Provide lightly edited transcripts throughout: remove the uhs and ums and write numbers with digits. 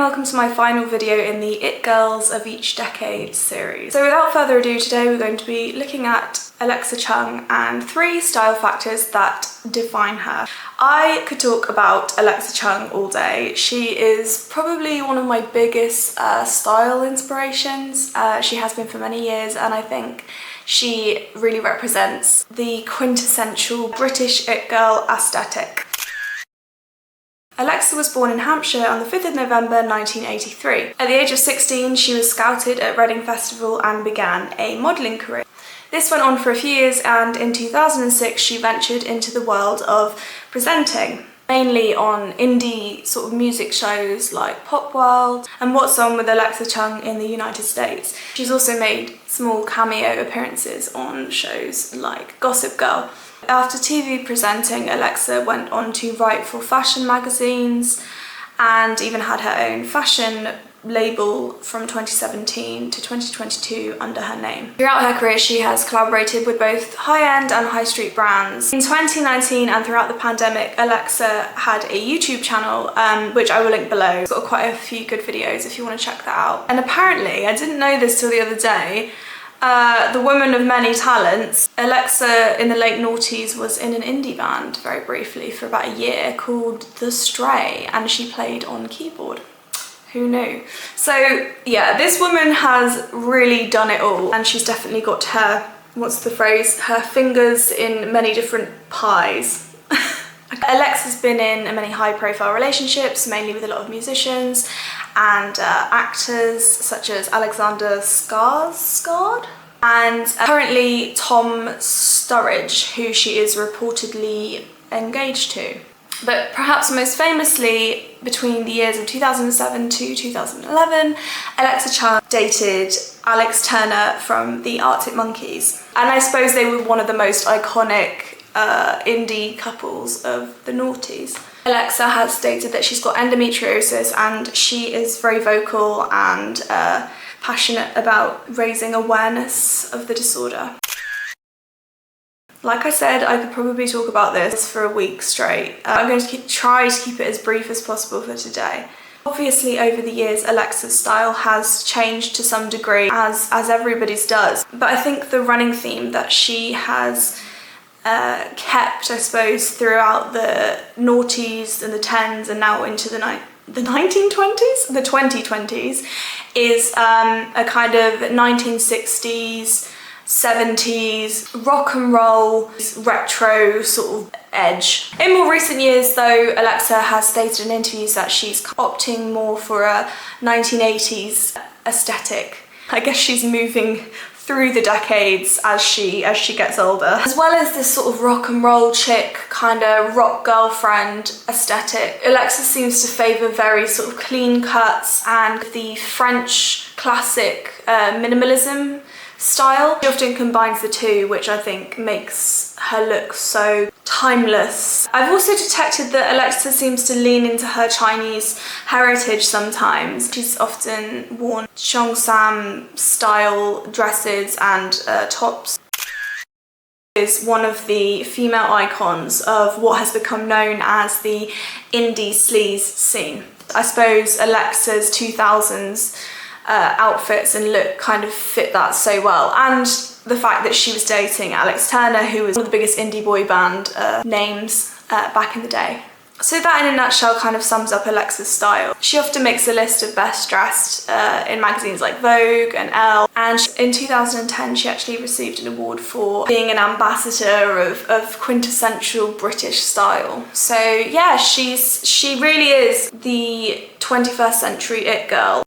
welcome to my final video in the It Girls of Each Decade series. So without further ado, today we're going to be looking at Alexa Chung and 3 style factors that define her. I could talk about Alexa Chung all day. She is probably one of my biggest style inspirations. She has been for many years, and I think she really represents the quintessential British it girl aesthetic. Alexa was born in Hampshire on the 5th of November 1983. At the age of 16, she was scouted at Reading Festival and began a modelling career. This went on for a few years, and in 2006 she ventured into the world of presenting, mainly on indie sort of music shows like Pop World and What's On with Alexa Chung in the United States. She's also made small cameo appearances on shows like Gossip Girl. After TV presenting, Alexa went on to write for fashion magazines and even had her own fashion label from 2017 to 2022 under her name. Throughout her career, she has collaborated with both high-end and high street brands. In 2019 and throughout the pandemic, Alexa had a YouTube channel, which I will link below. It's got quite a few good videos if you want to check that out. And apparently, I didn't know this till the other day, the woman of many talents, Alexa in the late noughties was in an indie band very briefly for about a year called The Stray, and she played on keyboard. Who knew? So yeah, this woman has really done it all, and she's definitely got her, what's the phrase, her fingers in many different pies. Alexa's been in many high-profile relationships, mainly with a lot of musicians and actors such as Alexander Skarsgård and currently Tom Sturridge, who she is reportedly engaged to. But perhaps most famously, between the years of 2007 to 2011, Alexa Chung dated Alex Turner from the Arctic Monkeys. And I suppose they were one of the most iconic indie couples of the noughties. Alexa has stated that she's got endometriosis, and she is very vocal and passionate about raising awareness of the disorder. Like I said, I could probably talk about this for a week straight. I'm going to try to keep it as brief as possible for today. Obviously, over the years, Alexa's style has changed to some degree, as everybody's does. But I think the running theme that she has kept, I suppose, throughout the noughties and the 10s and now into the 1920s, the 2020s, is a kind of 1960s, 70s rock and roll retro sort of edge. In more recent years though, Alexa has stated in interviews that she's opting more for a 1980s aesthetic. I guess she's moving through the decades as she gets older. As well as this sort of rock and roll chick, kind of rock girlfriend aesthetic, Alexa seems to favour very sort of clean cuts and the French classic minimalism style. She often combines the two, which I think makes her look so timeless. I've also detected that Alexa seems to lean into her Chinese heritage sometimes. She's often worn Cheongsam style dresses and tops. Is one of the female icons of what has become known as the indie sleaze scene. I suppose Alexa's 2000's outfits and look kind of fit that so well, and the fact that she was dating Alex Turner, who was one of the biggest indie boy band names back in the day. So that in a nutshell kind of sums up Alexa's style. She often makes a list of best dressed in magazines like Vogue and Elle, and in 2010 she actually received an award for being an ambassador of quintessential British style. So yeah, she really is the 21st century it girl.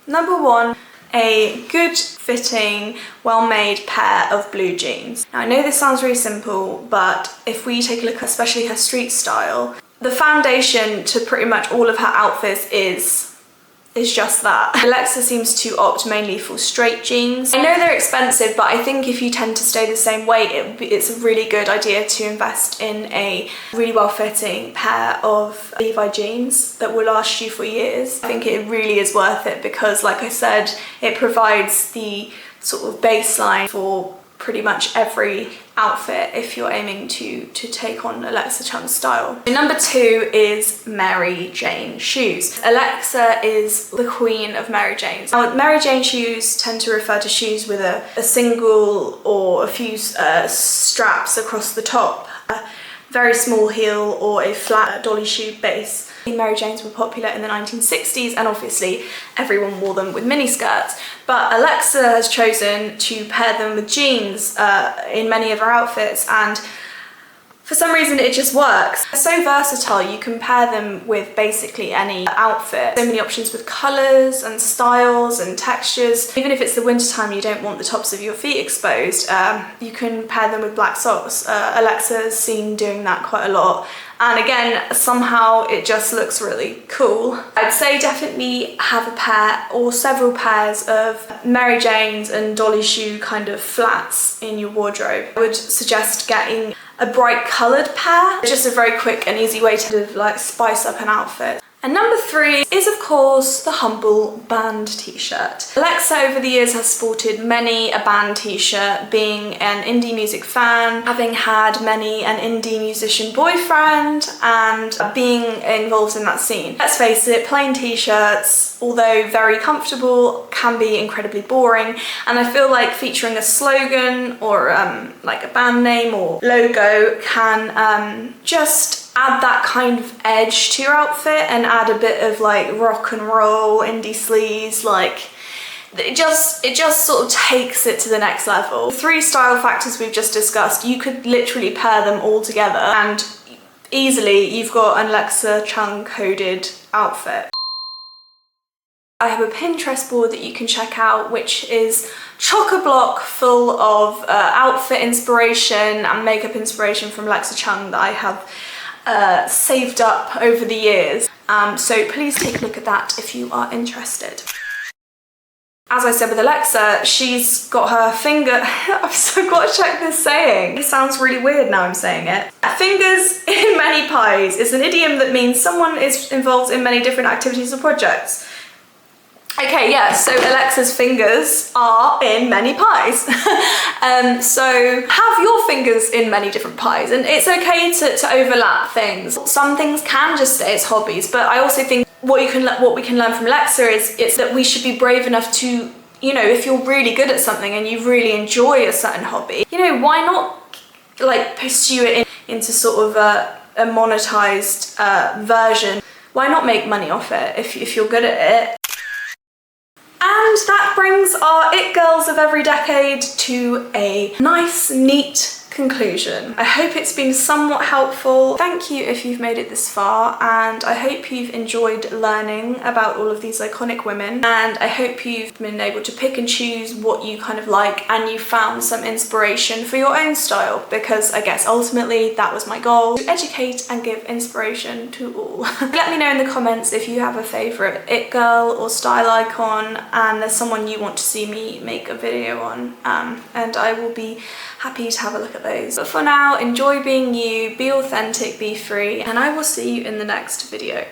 Number 1, a good fitting, well-made pair of blue jeans. Now I know this sounds really simple, but if we take a look at especially her street style, the foundation to pretty much all of her outfits is just that. Alexa seems to opt mainly for straight jeans. I know they're expensive, but I think if you tend to stay the same weight, it's a really good idea to invest in a really well-fitting pair of Levi jeans that will last you for years. I think it really is worth it because, like I said, it provides the sort of baseline for pretty much every outfit if you're aiming to take on Alexa Chung's style. Number 2 is Mary Jane shoes. Alexa is the queen of Mary Janes. Now, Mary Jane shoes tend to refer to shoes with a single or a few straps across the top, a very small heel or a flat dolly shoe base. Mary Janes were popular in the 1960s, and obviously everyone wore them with miniskirts, but Alexa has chosen to pair them with jeans in many of her outfits, and for some reason it just works. They're so versatile, you can pair them with basically any outfit. So many options with colours and styles and textures. Even if it's the winter time, you don't want the tops of your feet exposed, you can pair them with black socks. Alexa's seen doing that quite a lot. And again, somehow it just looks really cool. I'd say definitely have a pair or several pairs of Mary Janes and dolly shoe kind of flats in your wardrobe. I would suggest getting a bright coloured pair. It's just a very quick and easy way to like spice up an outfit. And number 3 is of course the humble band t-shirt. Alexa over the years has sported many a band t-shirt, being an indie music fan, having had many an indie musician boyfriend, and being involved in that scene. Let's face it, plain t-shirts, although very comfortable, can be incredibly boring, and I feel like featuring a slogan or like a band name or logo can just add that kind of edge to your outfit and add a bit of like rock and roll, indie sleaze, like it just sort of takes it to the next level. The 3 style factors we've just discussed, you could literally pair them all together and easily you've got an Alexa Chung coded outfit. I have a Pinterest board that you can check out, which is chock-a-block full of outfit inspiration and makeup inspiration from Alexa Chung that I have saved up over the years, so please take a look at that if you are interested. As I said with Alexa, she's got her finger I've got to check this saying. It sounds really weird now I'm saying it. Fingers in many pies is an idiom that means someone is involved in many different activities or projects. Okay, yeah, so Alexa's fingers are in many pies. So have your fingers in many different pies, and it's okay to overlap things. Some things can just stay as hobbies, but I also think what we can learn from Alexa is that we should be brave enough to, you know, if you're really good at something and you really enjoy a certain hobby, you know, why not like pursue it into sort of a monetized version? Why not make money off it if you're good at it? And that brings our It Girls of every decade to a nice, neat conclusion. I hope it's been somewhat helpful. Thank you if you've made it this far, and I hope you've enjoyed learning about all of these iconic women, and I hope you've been able to pick and choose what you kind of like and you found some inspiration for your own style, because I guess ultimately that was my goal, to educate and give inspiration to all. Let me know in the comments if you have a favourite it girl or style icon and there's someone you want to see me make a video on, and I will be happy to have a look at those. But for now, enjoy being you, be authentic, be free, and I will see you in the next video.